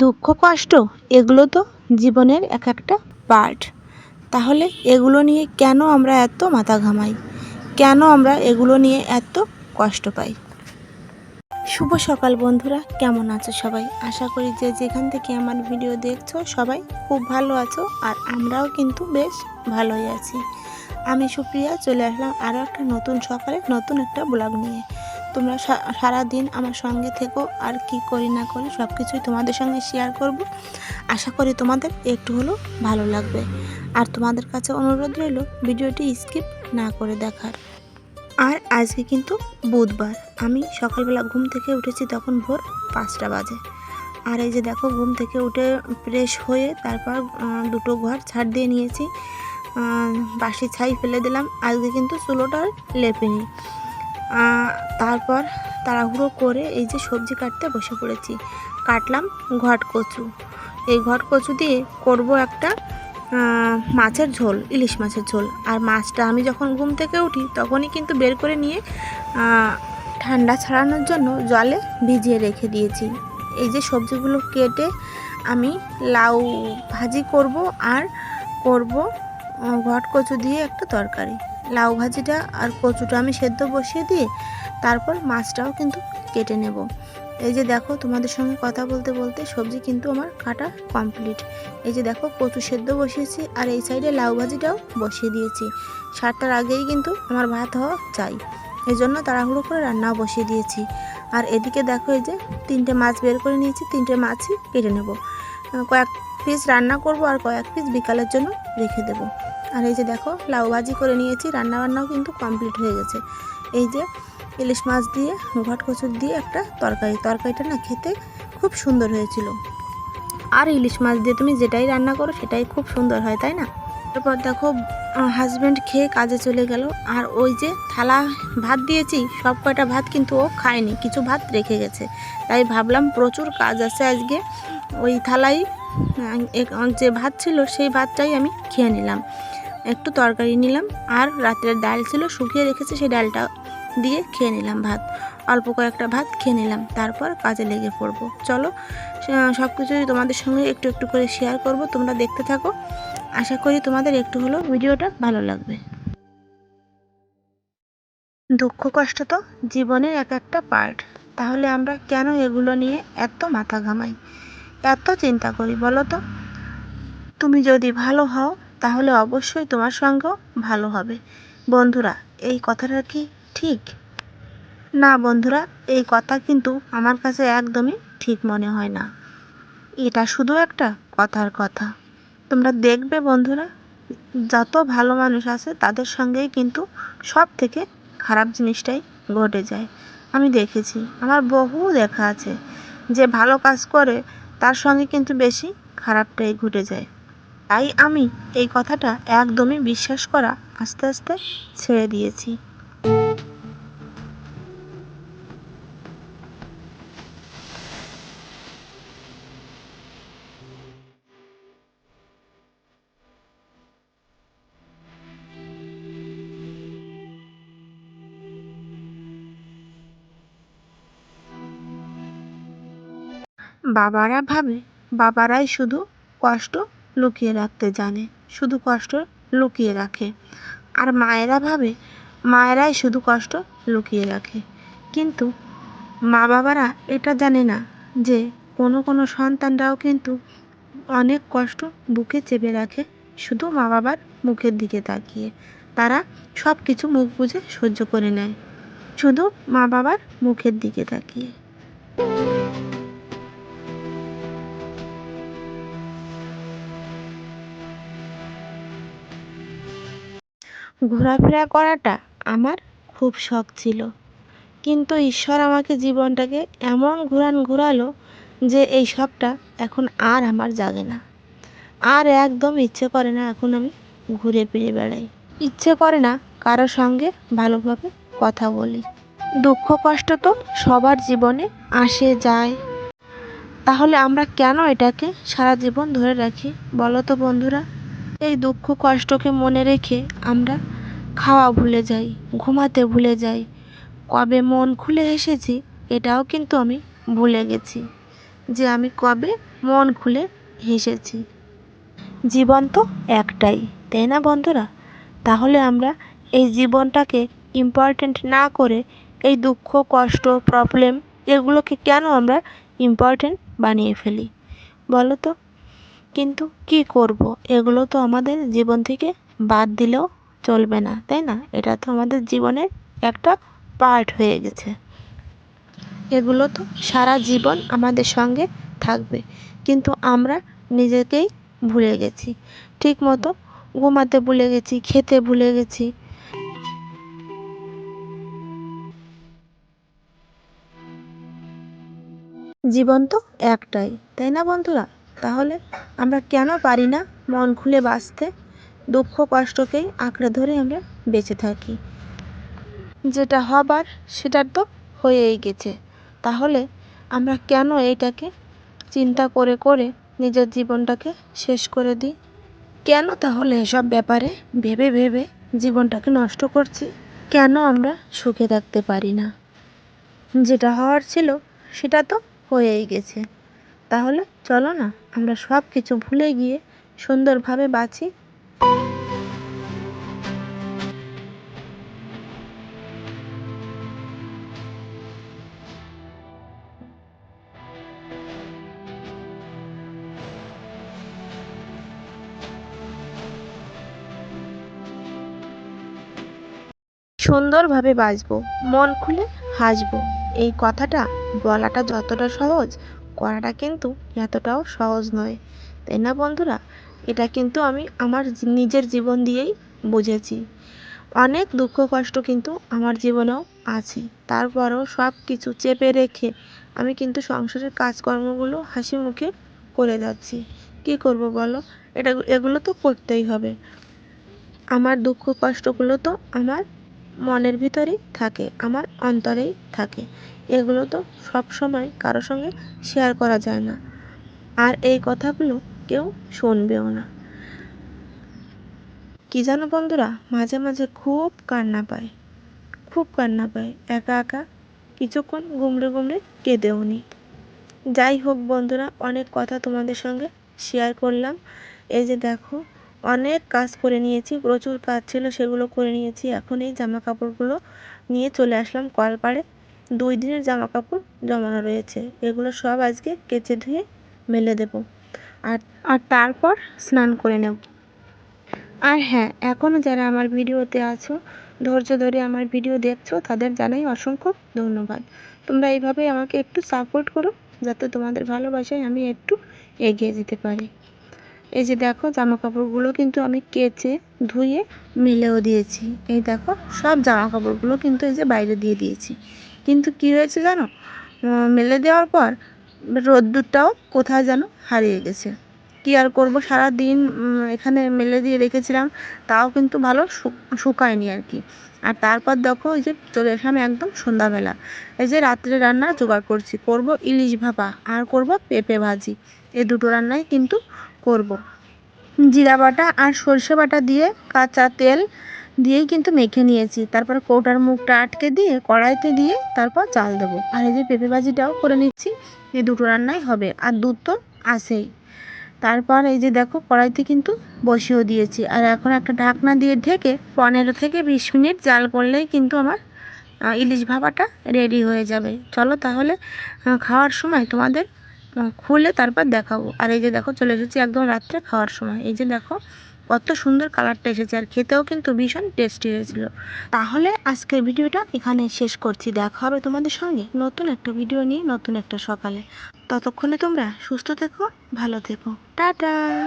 দুঃখ কষ্ট এগুলো তো জীবনের এক একটা পার্ট। তাহলে এগুলো নিয়ে কেন আমরা এত মাথা ঘামাই, কেন আমরা এগুলো নিয়ে এত কষ্ট পাই? শুভ সকাল বন্ধুরা, কেমন আছো সবাই? আশা করি যে যেখান থেকে আমার ভিডিও দেখছো সবাই খুব ভালো আছো, আর আমরাও কিন্তু বেশ ভালোই আছি। আমি সুপ্রিয়া চলে আসলাম আরও একটা নতুন সকালে নতুন একটা ব্লগ নিয়ে। তোমরা সারা দিন আমার সঙ্গে থেকো, আর কি করি না করি সব কিছুই তোমাদের সঙ্গে শেয়ার করব। আশা করি তোমাদের একটু হলেও ভালো লাগবে, আর তোমাদের কাছে অনুরোধ রইল ভিডিওটি স্কিপ না করে দেখার। আর আজকে কিন্তু বুধবার। আমি সকালবেলা ঘুম থেকে উঠেছি তখন ভোর 5টা বাজে। আর এই যে দেখো, ঘুম থেকে উঠে ফ্রেশ হয়ে তারপর দুটো ঘর ঝাড় দিয়ে নিয়েছি, বাসি ছাই ফেলে দিলাম। আজকে কিন্তু চুলোটা লেপিনি। তারপর তাড়াহুড়ো করে এই যে সবজি কাটতে বসে পড়েছি। কাটলাম ঘট কচু। এই ঘট কচু দিয়ে করব একটা মাছের ঝোল, ইলিশ মাছের ঝোল। আর মাছটা আমি যখন ঘুম থেকে উঠি তখনই কিন্তু বের করে নিয়ে ঠান্ডা ছাড়ানোর জন্য জলে ভিজিয়ে রেখে দিয়েছি। এই যে সবজিগুলো কেটে আমি লাউ ভাজি করব, আর করব ঘট কচু দিয়ে একটা তরকারি। লাউ ভাজিটা আর কচুটা আমি সেদ্ধ বসিয়ে দিয়ে তারপর মাছটাও কিন্তু কেটে নেব। এই যে দেখো, তোমাদের সঙ্গে কথা বলতে বলতে সবজি কিন্তু আমার কাটা কমপ্লিট। এই যে দেখো, কচু সেদ্ধ বসিয়েছি, আর এই সাইডে লাউ ভাজিটাও বসিয়ে দিয়েছি। 7টার আগেই কিন্তু আমার ভাত হওয়া চাই, এই জন্য তাড়াহুড়ো করে রান্নাও বসিয়ে দিয়েছি। আর এদিকে দেখো, এই যে 3টে মাছ বের করে নিয়েছি, 3টে মাছই কেটে নেব। কয়েক পিস রান্না করব আর কয়েক পিস বিকালের জন্য রেখে দেব। আর এই যে দেখো, লাউ ভাজি করে নিয়েছি, রান্নাবান্নাও কিন্তু কমপ্লিট হয়ে গেছে। এই যে ইলিশ মাছ দিয়ে ঘট কচুর দিয়ে একটা তরকারিটা না খেতে খুব সুন্দর হয়েছিল। আর ইলিশ মাছ দিয়ে তুমি যেটাই রান্না করো সেটাই খুব সুন্দর হয়, তাই না? তারপর দেখো, হাজব্যান্ড খেয়ে কাজে চলে গেল। আর ওই যে থালা ভাত দিয়েছি, সব কয়টা ভাত কিন্তু ও খায়নি, কিছু ভাত রেখে গেছে। তাই ভাবলাম প্রচুর কাজ আছে আজকে, ওই থালাই যে ভাত ছিল সেই ভাতটাই আমি খেয়ে নিলাম। একটু তরকারি নিলাম, আর রাত্রের ডাল ছিল শুকিয়ে রেখেছি, সেই ডালটা দিয়ে খেয়ে নিলাম ভাত। অল্প কয়েকটা ভাত খেয়ে নিলাম, তারপর কাজে লেগে পড়বো। চলো, সব কিছুই তোমাদের সঙ্গে একটু একটু করে শেয়ার করব, তোমরা দেখতে থাকো। আশা করি তোমাদের একটু হলেও ভিডিওটা ভালো লাগবে। দুঃখ কষ্ট তো জীবনের এক একটা পার্ট। তাহলে আমরা কেন এগুলো নিয়ে এত মাথা ঘামাই, এত চিন্তা করি বলো তো? তুমি যদি ভালো হও তাহলে অবশ্যই তোমার সঙ্গেও ভালো হবে। বন্ধুরা, এই কথাটা কি ঠিক? না বন্ধুরা, এই কথা কিন্তু আমার কাছে একদমই ঠিক মনে হয় না। এটা শুধু একটা কথার কথা। তোমরা দেখবে বন্ধুরা, যত ভালো মানুষ আছে তাদের সঙ্গেই কিন্তু সব থেকে খারাপ জিনিসটাই ঘটে যায়। আমি দেখেছি, আমার বহু দেখা আছে, যে ভালো কাজ করে তার সঙ্গে কিন্তু বেশি খারাপটাই ঘটে যায়। তাই আমি এই কথাটা একদমই বিশ্বাস করা আস্তে আস্তে ছেড়ে দিয়েছি। বাবারা ভাবে বাবারাই শুধু কষ্ট লুকিয়ে রাখতে জানে, শুধু কষ্ট লুকিয়ে রাখে। আর মায়েরা ভাবে মায়েরাই শুধু কষ্ট লুকিয়ে রাখে। কিন্তু মা বাবারা এটা জানে না যে কোনো কোনো সন্তানরাও কিন্তু অনেক কষ্ট বুকে চেপে রাখে, শুধু মা বাবার মুখের দিকে তাকিয়ে। তারা সব কিছু মুখ বুজে সহ্য করে নেয়, শুধু মা বাবার মুখের দিকে তাকিয়ে। ঘোরাফেরা করাটা আমার খুব শখ ছিল, কিন্তু ঈশ্বর আমাকে জীবনটাকে এমন ঘোরালো যে এই শখটা এখন আর আমার জাগে না। আর একদম ইচ্ছে করে না এখন আমি ঘুরে ফিরে বেড়াই, ইচ্ছে করে না কারোর সঙ্গে ভালোভাবে কথা বলি। দুঃখ কষ্ট তো সবার জীবনে আসে যায়, তাহলে আমরা কেন এটাকে সারা জীবন ধরে রাখি বলো তো বন্ধুরা? এই দুঃখ কষ্টকে মনে রেখে আমরা খাওয়া ভুলে যাই, ঘুমাতে ভুলে যাই, কবে মন খুলে এসেছি এটাও কিন্তু আমি ভুলে গেছি। যে আমি কবে মন খুলে হেসেছি। জীবন তো একটাই, তাই না বন্ধুরা? তাহলে আমরা এই জীবনটাকে ইম্পর্ট্যান্ট না করে এই দুঃখ, কষ্ট, প্রবলেম এগুলোকে কেন আমরা ইম্পর্ট্যান্ট বানিয়ে ফেলি বলো তো? কিন্তু কি করব, এগুলো তো আমাদের জীবন থেকে বাদ দিলেও চলবে না, তাই না? এটা তো আমাদের জীবনের একটা পার্ট হয়ে গেছে। এগুলো তো সারা জীবন আমাদের সঙ্গে থাকবে, কিন্তু আমরা নিজেকেই ভুলে গেছি। ঠিক মতো ঘুমাতে ভুলে গেছি, খেতে ভুলে গেছি। জীবন তো একটাই, তাই না বন্ধুরা? তাহলে আমরা কেন পারি না মন খুলে বাঁচতে? দুঃখ কষ্টকেই আঁকড়ে ধরে আমরা বেঁচে থাকি। যেটা হবার সেটা তো হয়েই গেছে, তাহলে আমরা কেন এইটাকে চিন্তা করে করে নিজের জীবনটাকে শেষ করে দিই? কেন তাহলে এসব ব্যাপারে ভেবে ভেবে জীবনটাকে নষ্ট করছি? কেন আমরা সুখে থাকতে পারি না? যেটা হওয়ার ছিল সেটা তো হয়েই গেছে, তাহলে চলো না আমরা সব কিছু ভুলে গিয়ে সুন্দরভাবে বাঁচি। সুন্দরভাবে বাঁচবো, মন খুলে হাসবো, এই কথাটা বলাটা যতটা সহজ, করাটা কিন্তু এতটাও সহজ নয়, তাই না বন্ধুরা? এটা কিন্তু আমি আমার নিজের জীবন দিয়েই বুঝেছি। অনেক দুঃখ কষ্ট কিন্তু আমার জীবনেও আছে, তারপরেও সব কিছু চেপে রেখে আমি কিন্তু সংসারের কাজকর্মগুলো হাসি মুখে করে যাচ্ছি। কী করব বলো? এগুলো তো করতেই হবে। আমার দুঃখ কষ্টগুলো তো আমার মনের ভিতরেই থাকে, আমার অন্তরেই থাকে। এগুলো তো সব সময় কারো সঙ্গে শেয়ার করা যায় না, আর এই কথাগুলো কেউ শুনবেও না। কি জানো বন্ধুরা, মাঝে মাঝে খুব কান্না পায়, খুব কান্না পায়, একা একা কিছুক্ষণ গুমড়ে গুমড়ে কেঁদেও নি। যাই হোক বন্ধুরা, অনেক কথা তোমাদের সঙ্গে শেয়ার করলাম। এই যে দেখো, অনেক কাজ করে নিয়েছি, প্রচুর কাজ ছিল, সেগুলো করে নিয়েছি। এখন এই জামা কাপড়গুলো নিয়ে চলে আসলাম কলপাড়ে। 2 দিনের জামা কাপড় জমানো রয়েছে, এগুলো সব আজকে কেচে ধুয়ে মেলে দেবো, আর আর তারপর স্নান করে নেব। আর হ্যাঁ, এখনও যারা আমার ভিডিওতে আছো, ধৈর্য ধরে আমার ভিডিও দেখছো, তাদের জানাই অসংখ্য ধন্যবাদ। তোমরা এইভাবেই আমাকে একটু সাপোর্ট করো, যাতে তোমাদের ভালোবাসায় আমি একটু এগিয়ে যেতে পারি। এই যে দেখো, জামা কাপড়গুলো কিন্তু আমি কেচে ধুয়ে মেলেও দিয়েছি। এই দেখো, সব জামা কাপড়গুলো কিন্তু এই যে বাইরে দিয়ে দিয়েছি। কিন্তু কি হয়েছে জানো, মেলে দেওয়ার পর রোদ্দুরটাও কোথায় যেন হারিয়ে গেছে। কী আর করবো, সারা দিন এখানে মেলে দিয়ে রেখেছিলাম, তাও কিন্তু ভালো শুকায়নি আর কি। আর তারপর দেখো, ওই যে চলে আসলাম একদম সন্ধ্যাবেলা। এই যে রাত্রে রান্না জোগাড় করছি, করব ইলিশ ভাপা আর করব পেঁপে ভাজি। এই দুটো রান্নাই কিন্তু করব। জিরা বাটা আর সর্ষে বাটা দিয়ে কাঁচা তেল দিয়েই কিন্তু মেখে নিয়েছি। তারপর কৌটার মুখটা আটকে দিয়ে কড়াইতে দিয়ে তারপর চাল দেবো। আর এই যে পেঁপে ভাজিটাও করে নিচ্ছি। এই দুটো রান্নাই হবে, আর দুধ তো আছেই। তারপর এই যে দেখো, কড়াইতে কিন্তু বসিয়েও দিয়েছি, আর এখন একটা ঢাকনা দিয়ে ঢেকে 15 থেকে 20 মিনিট জাল করলেই কিন্তু আমার ইলিশ ভাপাটা রেডি হয়ে যাবে। চলো তাহলে খাওয়ার সময় তোমাদের খুলে তারপর দেখাবো। আর এই যে দেখো, চলে এসেছি একদম রাত্রে খাওয়ার সময়। এই যে দেখো কত সুন্দর কালারটা এসেছে, আর খেতেও কিন্তু ভীষণ টেস্টি হয়েছিল। তাহলে আজকের ভিডিওটা এখানে শেষ করছি, দেখা হবে তোমাদের সঙ্গে নতুন একটা ভিডিও নিয়ে নতুন একটা সকালে। ততক্ষণে তোমরা সুস্থ থেকো, ভালো থেকো, টাটা।